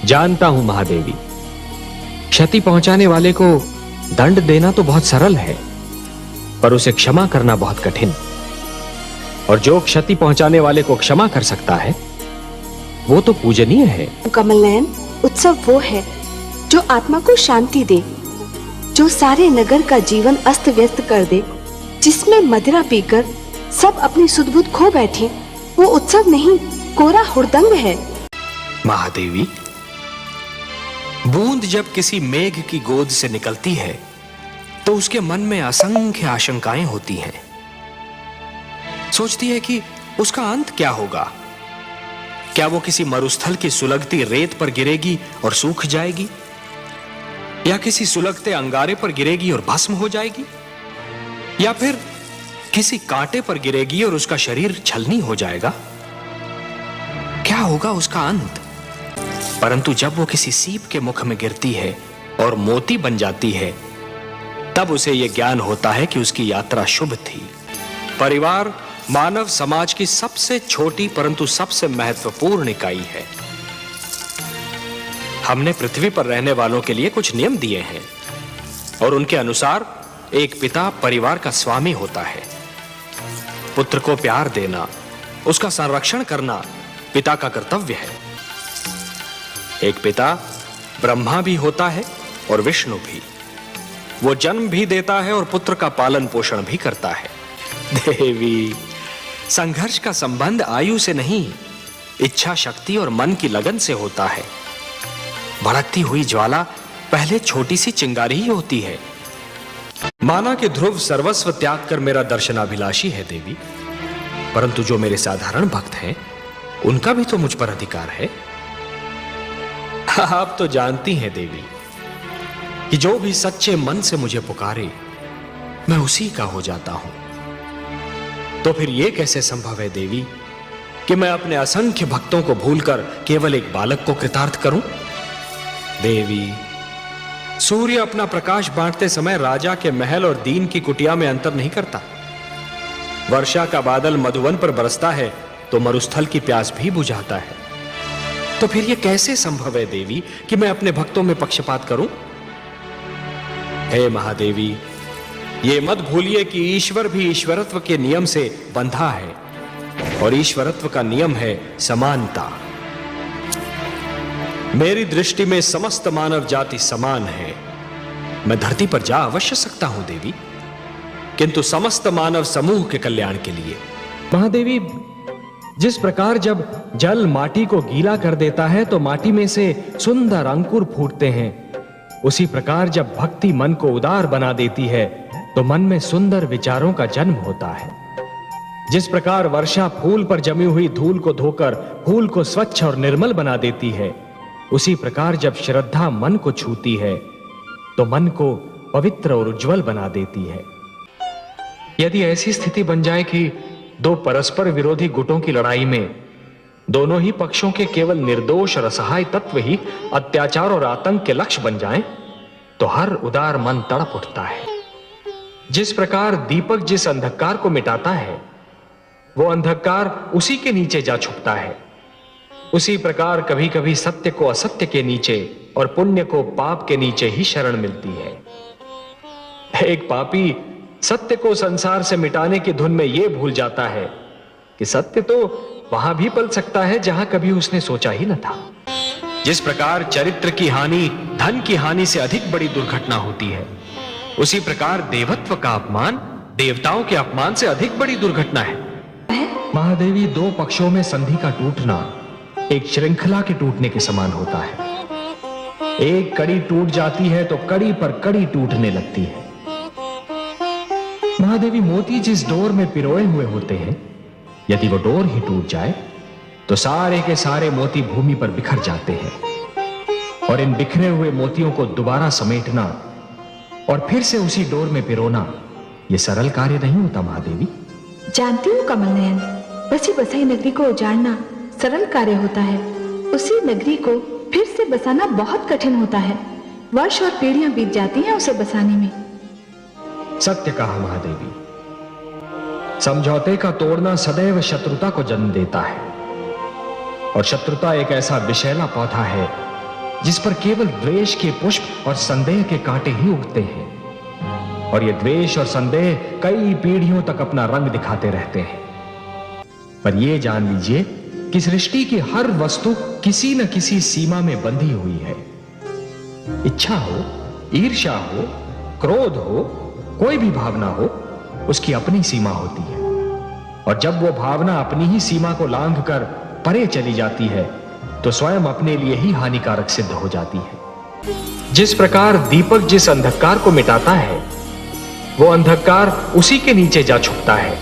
जानता हूं महादेवी, क्षति पहुंचाने वाले को दंड देना तो बहुत सरल है, पर उसे क्षमा करना बहुत कठिन। और जो क्षति पहुंचाने वाले को क्षमा कर सकता है वो तो पूजनीय है। कमल नयन, उत्सव वो है जो आत्मा को शांति दे, जो सारे नगर का जीवन अस्त व्यस्त कर दे, जिसमें मदिरा पीकर सब अपनी सुध-बुध खो बैठे, वो उत्सव नहीं, कोरा हुड़दंग है। महादेवी, बूंद जब किसी मेघ की गोद से निकलती है तो उसके मन में असंख्य आशंकाएं होती हैं। सोचती है कि उसका अंत क्या होगा। क्या वो किसी मरुस्थल की सुलगती रेत पर गिरेगी और सूख जाएगी, या किसी सुलगते अंगारे पर गिरेगी और भस्म हो जाएगी, या फिर किसी कांटे पर गिरेगी और उसका शरीर छलनी हो जाएगा। क्या होगा उसका अंत? परंतु जब वो किसी सीप के मुख में गिरती है और मोती बन जाती है, तब उसे यह ज्ञान होता है कि उसकी यात्रा शुभ थी। परिवार मानव समाज की सबसे छोटी परंतु सबसे महत्वपूर्ण इकाई है। हमने पृथ्वी पर रहने वालों के लिए कुछ नियम दिए हैं और उनके अनुसार एक पिता परिवार का स्वामी होता है। पुत्र को प्यार देना, उसका संरक्षण करना पिता का कर्तव्य है। एक पिता ब्रह्मा भी होता है और विष्णु भी। वो जन्म भी देता है और पुत्र का पालन पोषण भी करता है। देवी, संघर्ष का संबंध आयु से नहीं, इच्छा शक्ति और मन की लगन से होता है। भड़कती हुई ज्वाला पहले छोटी सी चिंगारी ही होती है। माना कि ध्रुव सर्वस्व त्याग कर मेरा दर्शनाभिलाषी है देवी, परंतु जो मेरे साधारण भक्त हैं उनका भी तो मुझ पर अधिकार है। आप तो जानती हैं देवी कि जो भी सच्चे मन से मुझे पुकारे मैं उसी का हो जाता हूं। तो फिर यह कैसे संभव है देवी कि मैं अपने असंख्य भक्तों को भूलकर केवल एक बालक को कृतार्थ करूं? देवी, सूर्य अपना प्रकाश बांटते समय राजा के महल और दीन की कुटिया में अंतर नहीं करता। वर्षा का बादल मधुवन पर बरसता है तो मरुस्थल की प्यास भी बुझाता है। तो फिर यह कैसे संभव है देवी कि मैं अपने भक्तों में पक्षपात करूं? हे महादेवी, ये मत भूलिए कि ईश्वर भी ईश्वरत्व के नियम से बंधा है और ईश्वरत्व का नियम है समानता। मेरी दृष्टि में समस्त मानव जाति समान है। मैं धरती पर जा अवश्य सकता हूं देवी, किंतु समस्त मानव समूह के कल्याण के लिए। महादेवी, जिस प्रकार जब जल माटी को गीला कर देता है तो माटी में से सुंदर अंकुर फूटते हैं, उसी प्रकार जब भक्ति मन को उदार बना देती है तो मन में सुंदर विचारों का जन्म होता है। जिस प्रकार वर्षा फूल पर जमी हुई धूल को धोकर फूल को स्वच्छ और निर्मल बना देती है, उसी प्रकार जब श्रद्धा मन को छूती है तो मन को पवित्र और उज्जवल बना देती है। यदि ऐसी स्थिति बन जाए कि दो परस्पर विरोधी गुटों की लड़ाई में दोनों ही पक्षों के केवल निर्दोष और असहाय तत्व ही अत्याचार और आतंक के लक्ष्य बन जाएं, तो हर उदार मन तड़प उठता है। जिस प्रकार दीपक जिस अंधकार को मिटाता है वो अंधकार उसी के नीचे जा छुपता है, उसी प्रकार कभी कभी सत्य को असत्य के नीचे और पुण्य को पाप के नीचे ही शरण मिलती है। एक पापी सत्य को संसार से मिटाने की धुन में यह भूल जाता है कि सत्य तो वहां भी पल सकता है जहां कभी उसने सोचा ही न था। जिस प्रकार चरित्र की हानि धन की हानि से अधिक बड़ी दुर्घटना होती है, उसी प्रकार देवत्व का अपमान देवताओं के अपमान से अधिक बड़ी दुर्घटना है। महादेवी, दो पक्षों में संधि का टूटना एक श्रृंखला के टूटने के समान होता है। एक कड़ी टूट जाती है तो कड़ी पर कड़ी टूटने लगती है। महादेवी, मोती जिस डोर में पिरोए हुए होते हैं, यदि वो डोर ही टूट जाए तो सारे के सारे मोती भूमि पर बिखर जाते हैं। और इन बिखरे हुए मोतियों को दोबारा समेटना और फिर से उसी डोर में पिरोना यह सरल कार्य नहीं होता महादेवी। जानती हूँ कमल नयन, बसी बसाई नगरी को उजाड़ना सरल कार्य होता है, उसी नगरी को फिर से बसाना बहुत कठिन होता है। वर्ष और पीढ़ियां बीत जाती हैं उसे बसाने में। सत्य कहा महादेवी, समझौते का तोड़ना सदैव शत्रुता को जन्म देता है और शत्रुता एक ऐसा विषैला पौधा है जिस पर केवल द्वेष के पुष्प और संदेह के कांटे ही उगते हैं, और ये द्वेष और संदेह कई पीढ़ियों तक अपना रंग दिखाते रहते हैं। पर ये जान लीजिए कि सृष्टि की हर वस्तु किसी न किसी सीमा में बंधी हुई है। इच्छा हो, ईर्ष्या हो, क्रोध हो, कोई भी भावना हो, उसकी अपनी सीमा होती है, और जब वो भावना अपनी ही सीमा को लांघकर परे चली जाती है तो स्वयं अपने लिए ही हानिकारक सिद्ध हो जाती है। जिस प्रकार दीपक जिस अंधकार को मिटाता है, वो अंधकार उसी के नीचे जा छुपता है,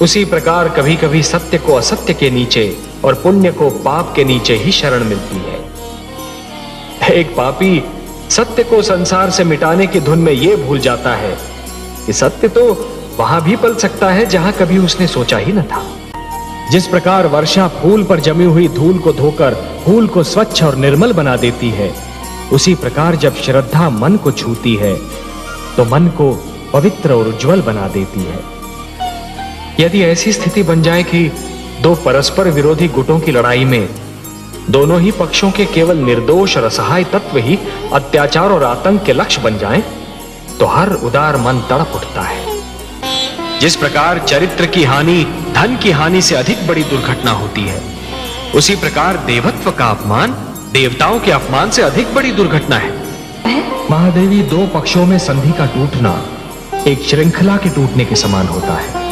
उसी प्रकार कभी कभी सत्य को असत्य के नीचे और पुण्य को पाप के नीचे ही शरण मिलती है। एक पापी सत्य को संसार से मिटाने की धुन में यह भूल जाता है कि सत्य तो वहां भी पल सकता है जहां कभी उसने सोचा ही न था। जिस प्रकार वर्षा फूल पर जमी हुई धूल को धोकर फूल को स्वच्छ और निर्मल बना देती है, उसी प्रकार जब श्रद्धा मन को छूती है तो मन को पवित्र और उज्जवल बना देती है। यदि ऐसी स्थिति बन जाए कि दो परस्पर विरोधी गुटों की लड़ाई में दोनों ही पक्षों के केवल निर्दोष और असहाय तत्व ही अत्याचार और आतंक के लक्ष्य बन जाएं, तो हर उदार मन तड़प उठता है। जिस प्रकार चरित्र की हानि धन की हानि से अधिक बड़ी दुर्घटना होती है, उसी प्रकार देवत्व का अपमान देवताओं के अपमान से अधिक बड़ी दुर्घटना है। महादेवी, दो पक्षों में संधि का टूटना एक श्रृंखला के टूटने के समान होता है।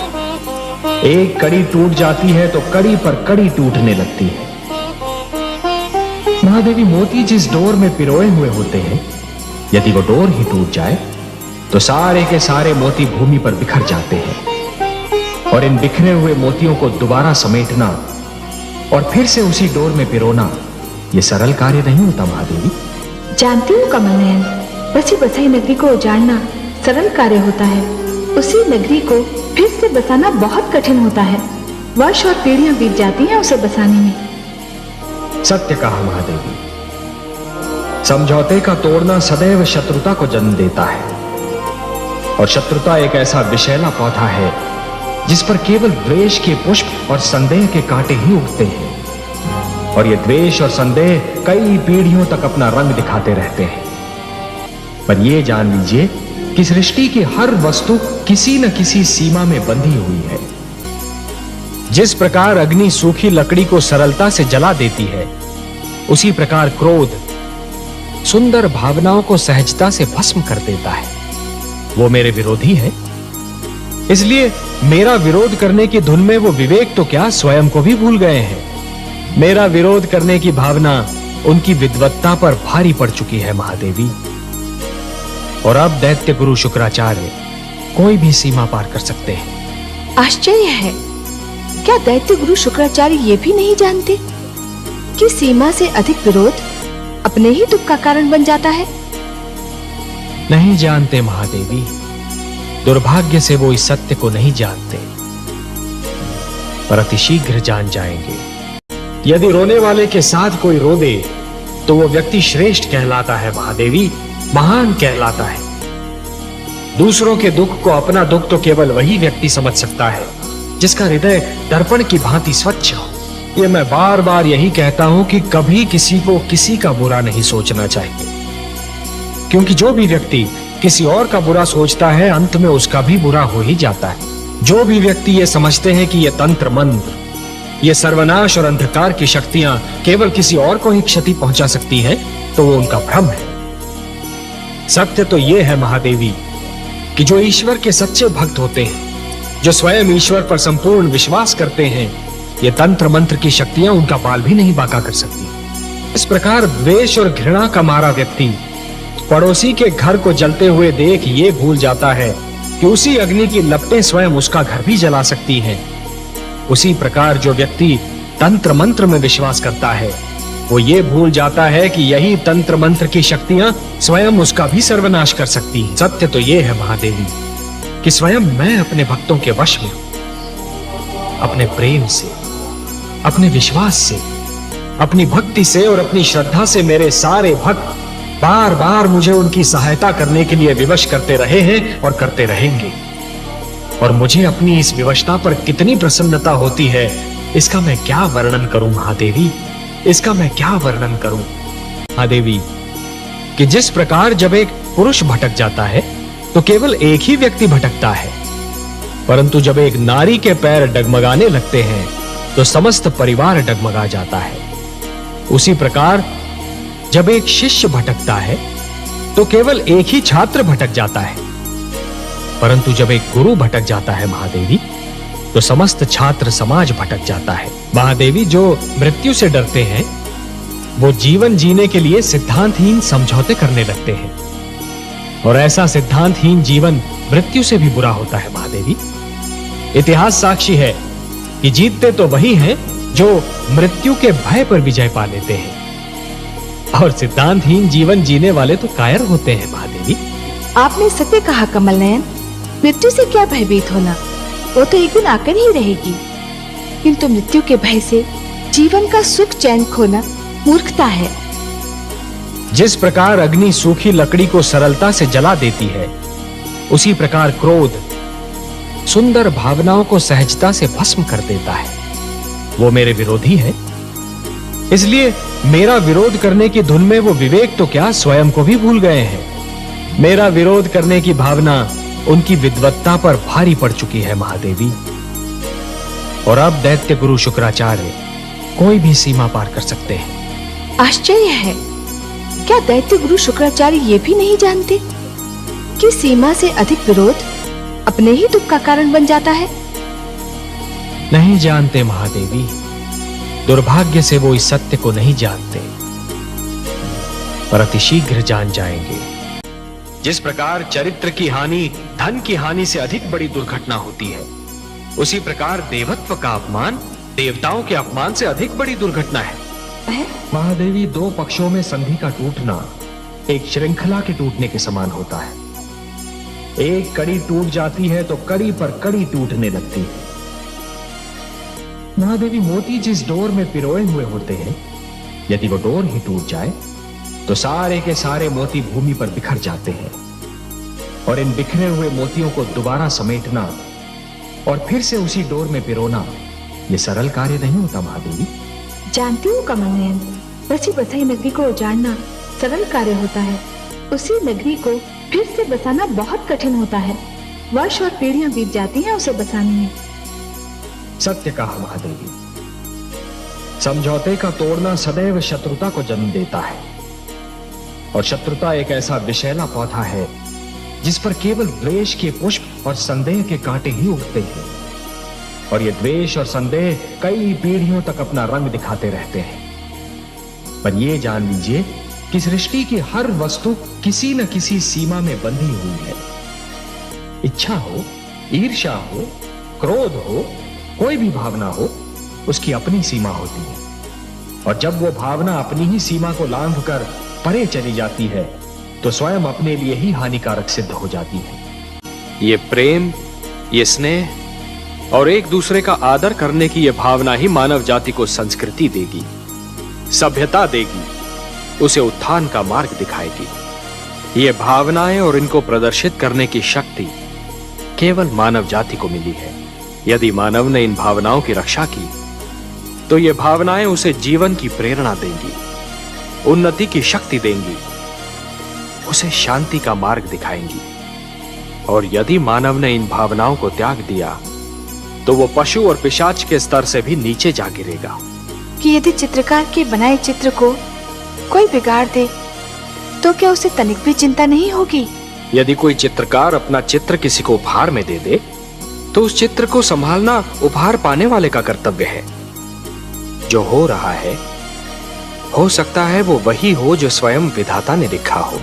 एक कड़ी टूट जाती है तो कड़ी पर कड़ी टूटने लगती है। महादेवी, मोती जिस डोर में पिरोए हुए होते हैं, यदि वो डोर ही टूट जाए तो सारे के सारे मोती भूमि पर बिखर जाते हैं, और इन बिखरे हुए मोतियों को दोबारा समेटना और फिर से उसी डोर में पिरोना यह सरल कार्य नहीं होता। महादेवी, जानती हूँ कमल नयन, बसी बसाई नगरी को उजाड़ना सरल कार्य होता है, उसी नगरी को फिर से बसाना बहुत कठिन होता है। वर्ष और पीढ़ियां बीत जाती हैं उसे बसाने में। सत्य कहा महादेवी। समझौते का तोड़ना सदैव शत्रुता को जन्म देता है, और शत्रुता एक ऐसा विषैला पौधा है जिस पर केवल द्वेष के पुष्प और संदेह के कांटे ही उगते हैं, और ये द्वेष और संदेह कई पीढ़ियों तक अपना रंग दिखाते रहते हैं। पर यह जान लीजिए कि सृष्टि की हर वस्तु किसी न किसी सीमा में बंधी हुई है। जिस प्रकार अग्नि सूखी लकड़ी को सरलता से जला देती है, उसी प्रकार क्रोध सुंदर भावनाओं को सहजता से भस्म कर देता है। वो मेरे विरोधी है, इसलिए मेरा विरोध करने की धुन में वो विवेक तो क्या स्वयं को भी भूल गए हैं। मेरा विरोध करने की भावना उनकी विद्वत्ता पर भारी पड़ चुकी है महादेवी, और अब दैत्य गुरु शुक्राचार्य कोई भी सीमा पार कर सकते हैं। आश्चर्य है, क्या दैत्य गुरु शुक्राचार्य ये भी नहीं जानते कि सीमा से अधिक विरोध अपने ही दुख का कारण बन जाता है? नहीं जानते महादेवी, दुर्भाग्य से वो इस सत्य को नहीं जानते, पर अतिशीघ्र जान जाएंगे। यदि रोने वाले के साथ कोई रो दे तो वो व्यक्ति श्रेष्ठ कहलाता है महादेवी, महान कहलाता है। दूसरों के दुख को अपना दुख तो केवल वही व्यक्ति समझ सकता है जिसका हृदय दर्पण की भांति स्वच्छ हो। ये मैं बार बार यही कहता हूं कि कभी किसी को किसी का बुरा नहीं सोचना चाहिए, क्योंकि जो भी व्यक्ति किसी और का बुरा सोचता है, अंत में उसका भी बुरा हो ही जाता है। जो भी व्यक्ति ये समझते हैं कि ये तंत्र मंत्र, ये सर्वनाश और अंधकार की शक्तियां केवल किसी और को ही क्षति पहुंचा सकती हैं, तो वो उनका भ्रम है। सत्य तो ये है महादेवी कि जो ईश्वर के सच्चे भक्त होते हैं, जो स्वयं ईश्वर पर संपूर्ण विश्वास करते हैं, ये तंत्र मंत्र की शक्तियां उनका बाल भी नहीं बांका कर सकती। इस प्रकार द्वेष और घृणा का मारा व्यक्ति पड़ोसी के घर को जलते हुए देख ये भूल जाता है कि उसी अग्नि की लपटें स्वयं उसका घर भी जला सकती हैं। उसी प्रकार जो व्यक्ति तंत्र मंत्र में विश्वास करता है, वो ये भूल जाता है कि यही तंत्र मंत्र की शक्तियां स्वयं उसका भी सर्वनाश कर सकती हैं। सत्य तो ये है महादेवी कि स्वयं मैं अपने भक्तों के वश में हूं। अपने प्रेम से, अपने विश्वास से, अपनी भक्ति से और अपनी श्रद्धा से मेरे सारे भक्त बार बार मुझे उनकी सहायता करने के लिए विवश करते रहे हैं और करते रहेंगे। और मुझे अपनी इस विवशता पर कितनी प्रसन्नता होती है, इसका मैं क्या वर्णन करूं महादेवी, इसका मैं क्या वर्णन करूं। हाँ देवी, कि जिस प्रकार जब एक पुरुष भटक जाता है तो केवल एक ही व्यक्ति भटकता है, परंतु जब एक नारी के पैर डगमगाने लगते हैं तो समस्त परिवार डगमगा जाता है। उसी प्रकार जब एक शिष्य भटकता है तो केवल एक ही छात्र भटक जाता है, परंतु जब एक गुरु भटक जाता है महादेवी, तो समस्त छात्र समाज भटक जाता है। महादेवी, जो मृत्यु से डरते हैं वो जीवन जीने के लिए सिद्धांतहीन समझौते करने लगते हैं, और ऐसा सिद्धांतहीन जीवन मृत्यु से भी बुरा होता है महादेवी। इतिहास साक्षी है कि जीतते तो वही हैं जो मृत्यु के भय पर विजय पा लेते हैं, और सिद्धांतहीन जीवन जीने वाले तो कायर होते हैं महादेवी। आपने सत्य कहा कमल नयन। मृत्यु से क्या भयभीत होना, वो तो एक दिन आकर ही रहेगी, किंतु मृत्यु के भय से जीवन का सुख चैन खोना मूर्खता है। जिस प्रकार अग्नि सूखी लकड़ी को सरलता से जला देती है, उसी प्रकार क्रोध सुंदर भावनाओं को सहजता से भस्म कर देता है। वो मेरे विरोधी है, इसलिए मेरा विरोध करने की धुन में वो विवेक तो क्या स्वयं को भी भूल गए हैं। मेरा विरोध करने की भावना उनकी विद्वत्ता पर भारी पड़ चुकी है महादेवी, और अब दैत्य गुरु शुक्राचार्य कोई भी सीमा पार कर सकते हैं। आश्चर्य है, क्या दैत्य गुरु शुक्राचार्य ये भी नहीं जानते कि सीमा से अधिक विरोध अपने ही दुख का कारण बन जाता है? नहीं जानते महादेवी, दुर्भाग्य से वो इस सत्य को नहीं जानते, पर अतिशीघ्र जान जाएंगे। जिस प्रकार चरित्र की हानि धन की हानि से अधिक बड़ी दुर्घटना होती है, उसी प्रकार देवत्व का अपमान देवताओं के अपमान से अधिक बड़ी दुर्घटना है। महादेवी, दो पक्षों में संधि का टूटना एक श्रृंखला के टूटने के समान होता है। एक कड़ी टूट जाती है तो कड़ी पर कड़ी टूटने लगती है। महादेवी, मोती जिस डोर में पिरोए हुए होते हैं, यदि वो डोर ही टूट जाए तो सारे के सारे मोती भूमि पर बिखर जाते हैं, और इन बिखरे हुए मोतियों को दोबारा समेटना और फिर से उसी डोर में पिरोना ये सरल कार्य नहीं होता महादेवी। जानती हूँ कमल नयन, बसी बसाई नगरी को उजाड़ना सरल कार्य होता है, उसी नगरी को फिर से बसाना बहुत कठिन होता है। वर्ष और पीढ़ियां बीत जाती हैं उसे बसाने में। सत्य कहा महादेवी, समझौते का तोड़ना सदैव शत्रुता को जन्म देता है, और शत्रुता एक ऐसा विषैला पौधा है जिस पर केवल द्वेष के पुष्प और संदेह के कांटे ही उगते हैं, और ये द्वेष और संदेह कई पीढ़ियों तक अपना रंग दिखाते रहते हैं। पर ये जान लीजिए कि सृष्टि की हर वस्तु किसी न किसी सीमा में बंधी हुई है। इच्छा हो, ईर्ष्या हो, क्रोध हो, कोई भी भावना हो, उसकी अपनी सीमा होती है, और जब वो भावना अपनी ही सीमा को लांघकर परे चली जाती है तो स्वयं अपने लिए ही हानिकारक सिद्ध हो जाती है। ये प्रेम, ये स्नेह और एक दूसरे का आदर करने की ये भावना ही मानव जाति को संस्कृति देगी, सभ्यता देगी, उसे उत्थान का मार्ग दिखाएगी। ये भावनाएं और इनको प्रदर्शित करने की शक्ति केवल मानव जाति को मिली है। यदि मानव ने इन भावनाओं की रक्षा की तो ये भावनाएं उसे जीवन की प्रेरणा देंगी, उन्नति की शक्ति देंगी, उसे शांति का मार्ग दिखाएंगी। और यदि मानव ने इन भावनाओं को त्याग दिया तो वो पशु और पिशाच के स्तर से भी नीचे जा गिरेगा। कि यदि चित्रकार के बनाए चित्र को कोई बिगाड़ दे तो क्या उसे तनिक भी चिंता नहीं होगी? यदि कोई चित्रकार अपना चित्र किसी को उपहार में दे दे तो उस चित्र को संभालना उपहार पाने वाले का कर्तव्य है। जो हो रहा है, हो सकता है वो वही हो जो स्वयं विधाता ने लिखा हो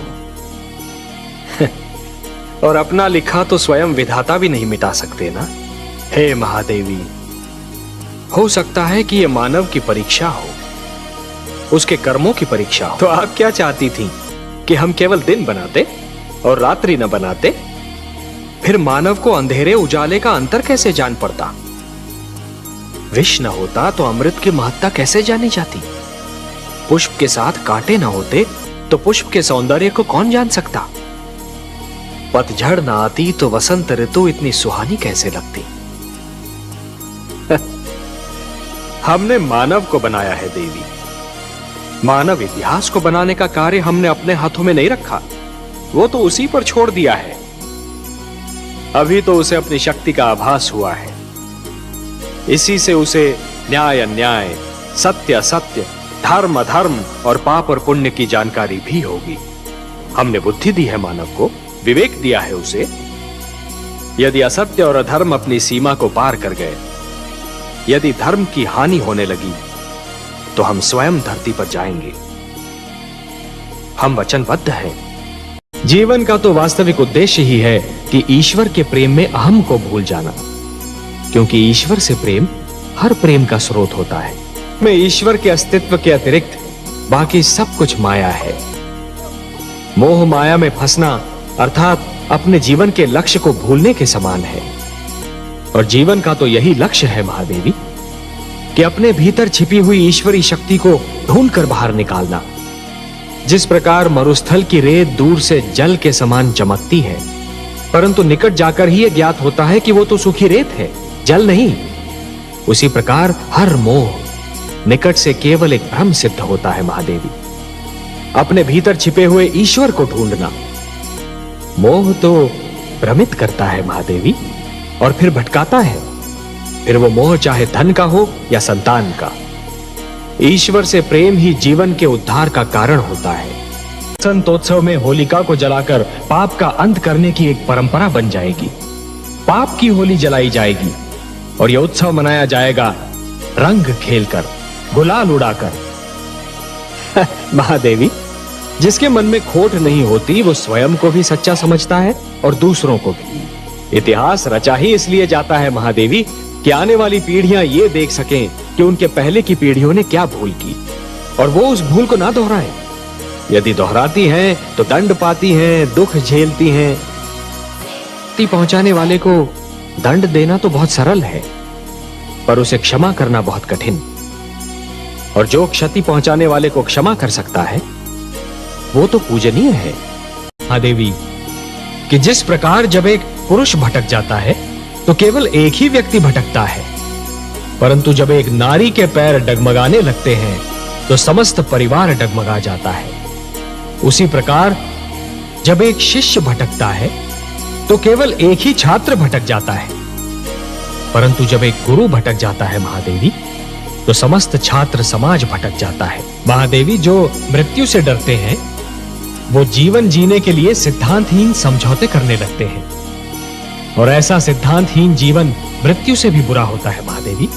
और अपना लिखा तो स्वयं विधाता भी नहीं मिटा सकते ना। हे महादेवी, हो सकता है कि ये मानव की परीक्षा हो, उसके कर्मों की परीक्षा हो। तो आप क्या चाहती थी कि हम केवल दिन बनाते और रात्रि न बनाते? फिर मानव को अंधेरे उजाले का अंतर कैसे जान पड़ता? विष न होता तो अमृत की महत्ता कैसे जानी जाती? पुष्प के साथ कांटे न होते तो पुष्प के सौंदर्य को कौन जान सकता? पतझड़ न आती तो वसंत ऋतु इतनी सुहानी कैसे लगती? हमने मानव को बनाया है देवी, मानव इतिहास को बनाने का कार्य हमने अपने हाथों में नहीं रखा, वो तो उसी पर छोड़ दिया है। अभी तो उसे अपनी शक्ति का आभास हुआ है, इसी से उसे न्याय अन्याय, सत्य असत्य, धर्म अधर्म और पाप और पुण्य की जानकारी भी होगी। हमने बुद्धि दी है मानव को, विवेक दिया है उसे। यदि असत्य और अधर्म अपनी सीमा को पार कर गए, यदि धर्म की हानि होने लगी, तो हम स्वयं धरती पर जाएंगे। हम वचनबद्ध हैं। जीवन का तो वास्तविक उद्देश्य ही है कि ईश्वर के प्रेम में अहम को भूल जाना, क्योंकि ईश्वर से प्रेम हर प्रेम का स्रोत होता है। में ईश्वर के अस्तित्व के अतिरिक्त बाकी सब कुछ माया है। मोह माया में फंसना अर्थात अपने जीवन के लक्ष्य को भूलने के समान है। और जीवन का तो यही लक्ष्य है महादेवी, कि अपने भीतर छिपी हुई ईश्वरी शक्ति को ढूंढकर बाहर निकालना। जिस प्रकार मरुस्थल की रेत दूर से जल के समान चमकती है, परंतु निकट जाकर ही यह ज्ञात होता है कि वो तो सूखी रेत है, जल नहीं। उसी प्रकार हर मोह निकट से केवल एक भ्रम सिद्ध होता है महादेवी। अपने भीतर छिपे हुए ईश्वर को ढूंढना। मोह तो भ्रमित करता है महादेवी और फिर भटकाता है। फिर वो मोह चाहे धन का हो या संतान का। ईश्वर से प्रेम ही जीवन के उद्धार का कारण होता है। संतोत्सव में होलिका को जलाकर पाप का अंत करने की एक परंपरा बन जाएगी। पाप की होली जलाई जाएगी और यह उत्सव मनाया जाएगा रंग खेलकर, गुलाल उड़ाकर। महादेवी, जिसके मन में खोट नहीं होती वो स्वयं को भी सच्चा समझता है और दूसरों को भी। इतिहास रचा ही इसलिए जाता है महादेवी कि आने वाली पीढ़ियां ये देख सकें कि उनके पहले की पीढ़ियों ने क्या भूल की और वो उस भूल को ना दोहराएं। यदि दोहराती हैं तो दंड पाती हैं, दुख झेलती हैं। क्षति पहुंचाने वाले को दंड देना तो बहुत सरल है, पर उसे क्षमा करना बहुत कठिन। और जो क्षति पहुंचाने वाले को क्षमा कर सकता है वो तो पूजनीय है। महादेवी, कि जिस प्रकार जब एक पुरुष भटक जाता है तो केवल एक ही व्यक्ति भटकता है, परंतु जब एक नारी के पैर डगमगाने लगते हैं तो समस्त परिवार डगमगा जाता है। उसी प्रकार जब एक शिष्य भटकता है तो केवल एक ही छात्र भटक जाता है, परंतु जब एक गुरु भटक जाता है महादेवी, तो समस्त छात्र समाज भटक जाता है। महादेवी, जो मृत्यु से डरते हैं वो जीवन जीने के लिए सिद्धांतहीन समझौते करने लगते हैं, और ऐसा सिद्धांतहीन जीवन मृत्यु से भी बुरा होता है महादेवी।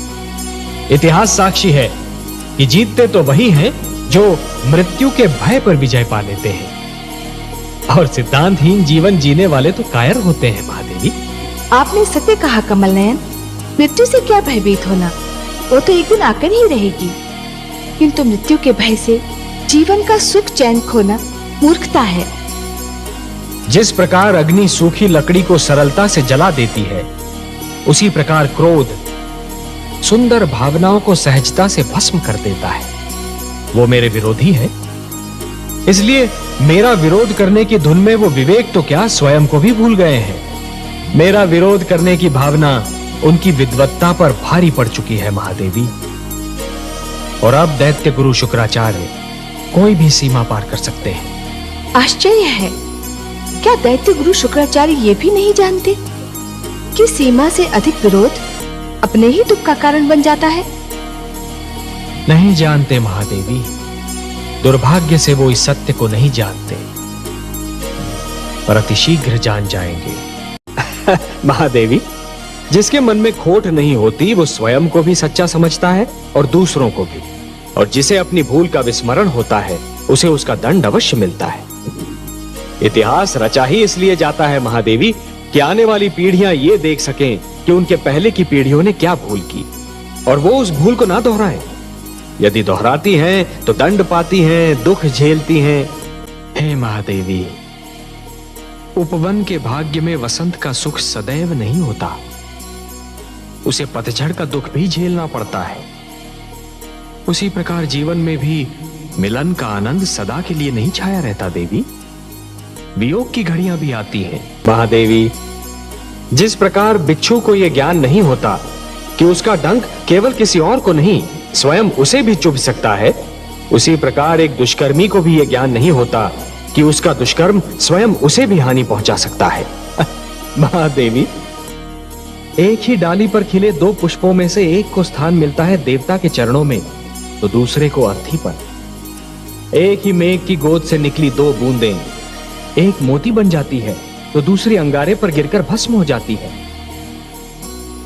इतिहास साक्षी है कि जीतते तो वही हैं जो मृत्यु के भय पर विजय पा लेते हैं, और सिद्धांतहीन जीवन जीने वाले तो कायर होते हैं महादेवी। आपने सत्य कहा कमल नयन। मृत्यु से क्या भयभीत होना, वो तो एक दिन आकर ही रहेगी। किंतु मृत्यु के भय से जीवन का सुख चैन खोना मूर्खता है। जिस प्रकार अग्नि सूखी लकड़ी को सरलता से जला देती है, उसी प्रकार क्रोध सुंदर भावनाओं को सहजता से भस्म कर देता है। वो मेरे विरोधी है, इसलिए मेरा विरोध करने की धुन में वो विवेक तो क्या स्वयं को भी भूल गए हैं। मेरा विरोध करने की भावना उनकी विद्वत्ता पर भारी पड़ चुकी है महादेवी। और अब दैत्य गुरु शुक्राचार्य कोई भी सीमा पार कर सकते हैं। आश्चर्य है, क्या दैत्य गुरु शुक्राचार्य ये भी नहीं जानते कि सीमा से अधिक विरोध अपने ही दुख का कारण बन जाता है? नहीं जानते महादेवी, दुर्भाग्य से वो इस सत्य को नहीं जानते, पर अतिशीघ्र जान जाएंगे। महादेवी, जिसके मन में खोट नहीं होती वो स्वयं को भी सच्चा समझता है और दूसरों को भी, और जिसे अपनी भूल का विस्मरण होता है उसे उसका दंड अवश्य मिलता है। इतिहास रचा ही इसलिए जाता है महादेवी कि आने वाली पीढ़ियां ये देख सकें कि उनके पहले की पीढ़ियों ने क्या भूल की और वो उस भूल को ना दोहराएं। यदि दोहराती हैं तो दंड पाती हैं, दुख झेलती हैं। हे महादेवी, उपवन के भाग्य में वसंत का सुख सदैव नहीं होता, उसे पतझड़ का दुख भी झेलना पड़ता है। उसी प्रकार जीवन में भी मिलन का आनंद सदा के लिए नहीं छाया रहता देवी, वियोग की घड़ियां भी आती हैं। महादेवी, जिस प्रकार बिच्छू को यह ज्ञान नहीं होता कि उसका डंक केवल किसी और को नहीं स्वयं उसे भी चुभ सकता है, उसी प्रकार एक दुष्कर्मी को भी यह ज्ञान नहीं होता कि उसका दुष्कर्म स्वयं उसे भी हानि पहुंचा सकता है। महादेवी, एक ही डाली पर खिले दो पुष्पों में से एक को स्थान मिलता है देवता के चरणों में, तो दूसरे को अर्थी पर। एक ही मेघ की गोद से निकली दो बूंदें, एक मोती बन जाती है तो दूसरी अंगारे पर गिरकर भस्म हो जाती है।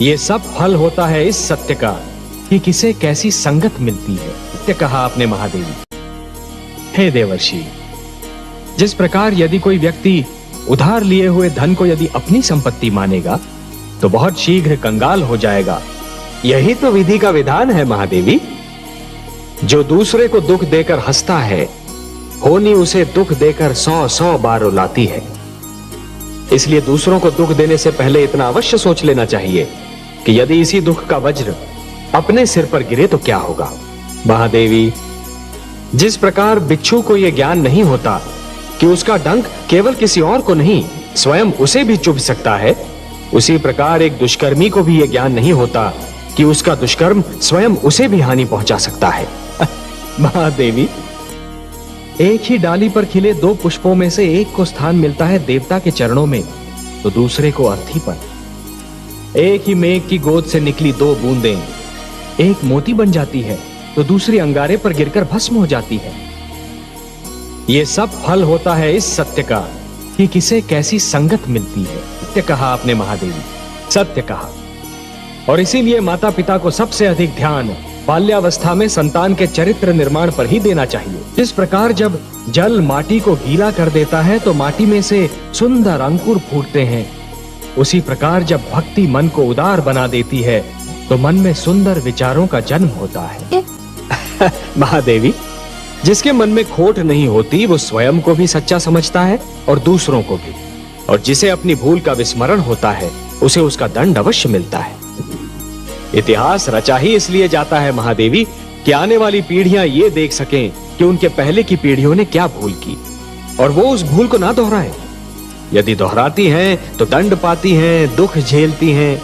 यह सब फल होता है इस सत्य का कि किसे कैसी संगत मिलती है। सत्य कहा आपने महादेवी। हे देवर्षि, जिस प्रकार यदि कोई व्यक्ति उधार लिए हुए धन को यदि अपनी संपत्ति मानेगा तो बहुत शीघ्र कंगाल हो जाएगा, यही तो विधि का विधान है महादेवी। जो दूसरे को दुख देकर हंसता है, होनी उसे दुख देकर 100 बार रुलाती है। इसलिए दूसरों को दुख देने से पहले इतना अवश्य सोच लेना चाहिए कि यदि इसी दुख का वज्र अपने सिर पर गिरे तो क्या होगा। महादेवी, जिस प्रकार बिच्छू को यह ज्ञान नहीं होता कि उसका डंक केवल किसी और को नहीं स्वयं उसे भी चुभ सकता है, उसी प्रकार एक दुष्कर्मी को भी यह ज्ञान नहीं होता कि उसका दुष्कर्म स्वयं उसे भी हानि पहुंचा सकता है। महादेवी, एक ही डाली पर खिले दो पुष्पों में से एक को स्थान मिलता है देवता के चरणों में, तो दूसरे को अर्थी पर। एक ही मेघ की गोद से निकली दो बूंदें, एक मोती बन जाती है तो दूसरी अंगारे पर गिरकर भस्म हो जाती है। यह सब फल होता है इस सत्य का कि किसे कैसी संगत मिलती है। सत्य कहा आपने महादेवी, सत्य कहा। और इसीलिए माता पिता को सबसे अधिक ध्यान बाल्यावस्था में संतान के चरित्र निर्माण पर ही देना चाहिए। जिस प्रकार जब जल माटी को गीला कर देता है तो माटी में से सुंदर अंकुर फूटते हैं, उसी प्रकार जब भक्ति मन को उदार बना देती है तो मन में सुंदर विचारों का जन्म होता है। महादेवी, जिसके मन में खोट नहीं होती वो स्वयं को भी सच्चा समझता है और दूसरों को भी, और जिसे अपनी भूल का विस्मरण होता है उसे उसका दंड अवश्य मिलता है। इतिहास रचा ही इसलिए जाता है महादेवी कि आने वाली पीढ़ियां ये देख सकें कि उनके पहले की पीढ़ियों ने क्या भूल की और वो उस भूल को ना दोहराएं। यदि दोहराती हैं तो दंड पाती हैं, दुख झेलती हैं,